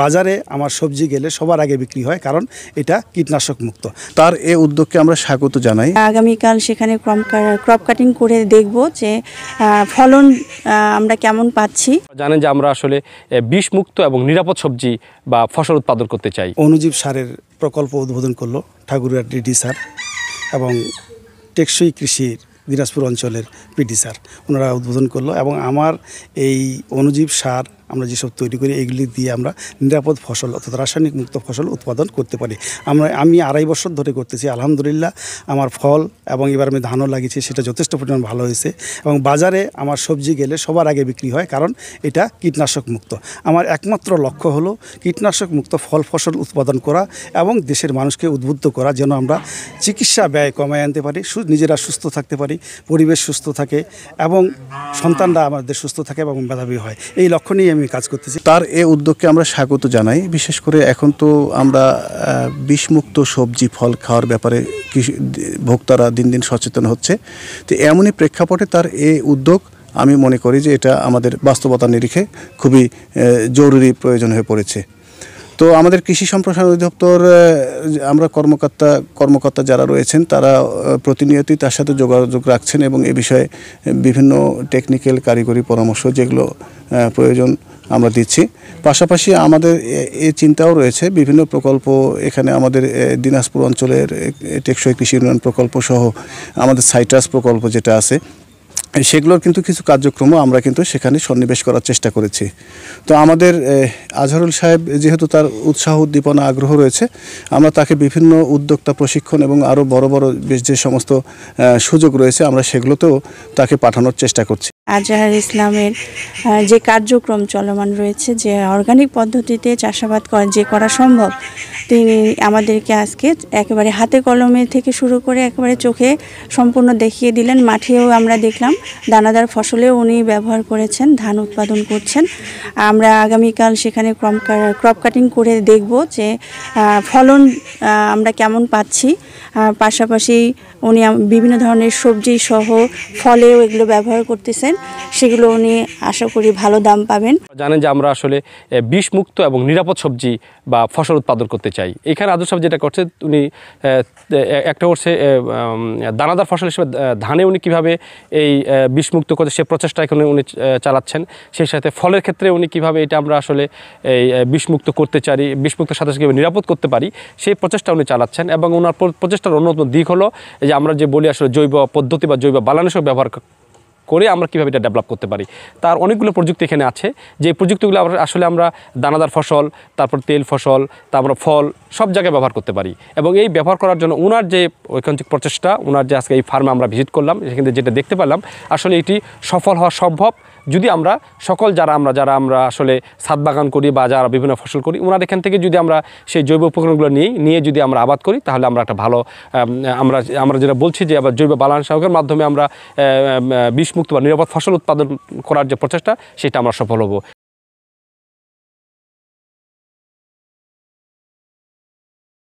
বাজারে আমার সবজি গেলে সবার আগে বিক্রি হয়, কারণ এটা কীটনাশক মুক্ত। তার এই উদ্যোগকে আমরা স্বাগত জানাই। আগামীকাল সেখানে ক্রপ কাটিং করে দেখব যে ফলন আমরা কেমন পাচ্ছি। জানেন যে আমরা আসলে বিষ মুক্ত এবং নিরাপদ সবজি বা ফসল উৎপাদন করতে চাই। অণুজীব সারের প্রকল্প উদ্বোধন করলো ঠাকুরিয়া ডিডি স্যার এবং টেকসই কৃষির দিনাজপুর অঞ্চলের পিডি স্যার, ওনারা উদ্বোধন করলো। এবং আমার এই অণুজীব সার আমরা যেসব তৈরি করি এগুলি দিয়ে আমরা নিরাপদ ফসল অর্থাৎ রাসায়নিক মুক্ত ফসল উৎপাদন করতে পারি। আমি 2.5 বছর ধরে করতেছি, আলহামদুলিল্লাহ আমার ফল এবং এবার আমি ধানও লাগিয়েছি, সেটা যথেষ্ট পরিমাণ ভালো হয়েছে। এবং বাজারে আমার সবজি গেলে সবার আগে বিক্রি হয়, কারণ এটা কীটনাশক মুক্ত। আমার একমাত্র লক্ষ্য হলো কীটনাশক মুক্ত ফল ফসল উৎপাদন করা এবং দেশের মানুষকে উদ্বুদ্ধ করা, যেন আমরা চিকিৎসা ব্যয় কমায় আনতে পারি, নিজেরা সুস্থ থাকতে পারি, পরিবেশ সুস্থ থাকে এবং সন্তানরা আমাদের সুস্থ থাকে এবং মেধাবী হয়। এই লক্ষ্য নিয়ে আমি কাজ করতেছি। তার এই উদ্যোগকে আমরা স্বাগত জানাই। বিশেষ করে এখন তো আমরা বিষমুক্ত সবজি ফল খাওয়ার ব্যাপারে ভোক্তারা দিন দিন সচেতন হচ্ছে। তো এমনই প্রেক্ষাপটে তার এই উদ্যোগ আমি মনে করি যে এটা আমাদের বাস্তবতা নিরিখে খুবই জরুরি প্রয়োজন হয়ে পড়েছে। তো আমাদের কৃষি সম্প্রসারণ অধিদপ্তর আমরা কর্মকর্তা যারা রয়েছেন তারা প্রতিনিয়তই তার সাথে যোগাযোগ রাখছেন এবং এ বিষয়ে বিভিন্ন টেকনিক্যাল কারিগরি পরামর্শ যেগুলো প্রয়োজন আমরা দিচ্ছি। পাশাপাশি আমাদের এই চিন্তাও রয়েছে বিভিন্ন প্রকল্প, এখানে আমাদের দিনাজপুর অঞ্চলের টেকসই কৃষি উন্নয়ন প্রকল্প সহ আমাদের সাইট্রাস প্রকল্প যেটা আছে, সেগুলোর কিন্তু কিছু কার্যক্রমও আমরা কিন্তু সেখানে সন্নিবেশ করার চেষ্টা করেছি। তো আমাদের আজহারুল সাহেব যেহেতু তার উৎসাহ উদ্দীপনা আগ্রহ রয়েছে, আমরা তাকে বিভিন্ন উদ্যোক্তা প্রশিক্ষণ এবং আরও বড় বড় যে সমস্ত সুযোগ রয়েছে আমরা সেগুলোতেও তাকে পাঠানোর চেষ্টা করছি। আজহার ইসলামের যে কার্যক্রম চলমান রয়েছে, যে অর্গানিক পদ্ধতিতে চাষাবাদ করা সম্ভব, তিনি আমাদেরকে আজকে একেবারে হাতে কলমে থেকে শুরু করে একেবারে চোখে সম্পূর্ণ দেখিয়ে দিলেন। মাঠেও আমরা দেখলাম দানাদার ফসলেও উনি ব্যবহার করেছেন, ধান উৎপাদন করছেন। আমরা আগামীকাল সেখানে ক্রপ কাটিং করে দেখব যে ফলন আমরা কেমন পাচ্ছি। পাশাপাশি উনি বিভিন্ন ধরনের সবজি সহ ফলেও এগুলো ব্যবহার করতেছেন, সেগুলো উনি আশা করি ভালো দাম পাবেন। জানেন যে আমরা আসলে বিষ মুক্ত এবং নিরাপদ সবজি বা ফসল উৎপাদন করতে চাই। এখানে আজহার সাহেব যেটা করছে, উনি একটা করছে দানাদার ফসল হিসেবে ধানে উনি কীভাবে এই বিষমুক্ত করছে সে প্রচেষ্টা এখানে উনি চালাচ্ছেন। সেই সাথে ফলের ক্ষেত্রে উনি কীভাবে এটা আমরা আসলে এই বিষমুক্ত করতে চাই, বিষমুক্তের সাথে কীভাবে নিরাপদ করতে পারি সেই প্রচেষ্টা উনি চালাচ্ছেন। এবং ওনার প্রচেষ্টার অন্যতম দিক হলো যে আমরা যে বলি আসলে জৈব পদ্ধতি বা জৈব বালানাশক ব্যবহার করে আমরা কীভাবে এটা ডেভেলপ করতে পারি। তার অনেকগুলো প্রযুক্তি এখানে আছে, যে প্রযুক্তিগুলো আসলে আমরা দানাদার ফসল, তারপর তেল ফসল, তারপর ফল সব জায়গায় ব্যবহার করতে পারি। এবং এই ব্যবহার করার জন্য ওনার যে ঐকান্তিক প্রচেষ্টা, ওনার যে আজকে এই ফার্মে আমরা ভিজিট করলাম, সেখানে যেটা দেখতে পেলাম আসলে এটি সফল হওয়া সম্ভব যদি আমরা সকল যারা আমরা আসলে ছাদ বাগান করি বা যারা বিভিন্ন ফসল করি, ওনার এখান থেকে যদি আমরা সেই জৈব উপকরণগুলো নিয়ে যদি আমরা আবাদ করি, তাহলে আমরা একটা ভালো আমরা যেটা বলছি যে আবার জৈব বালানাশকের মাধ্যমে আমরা বিষমুক্ত বা নিরাপদ ফসল উৎপাদন করার যে প্রচেষ্টা, সেটা আমরা সফল হব।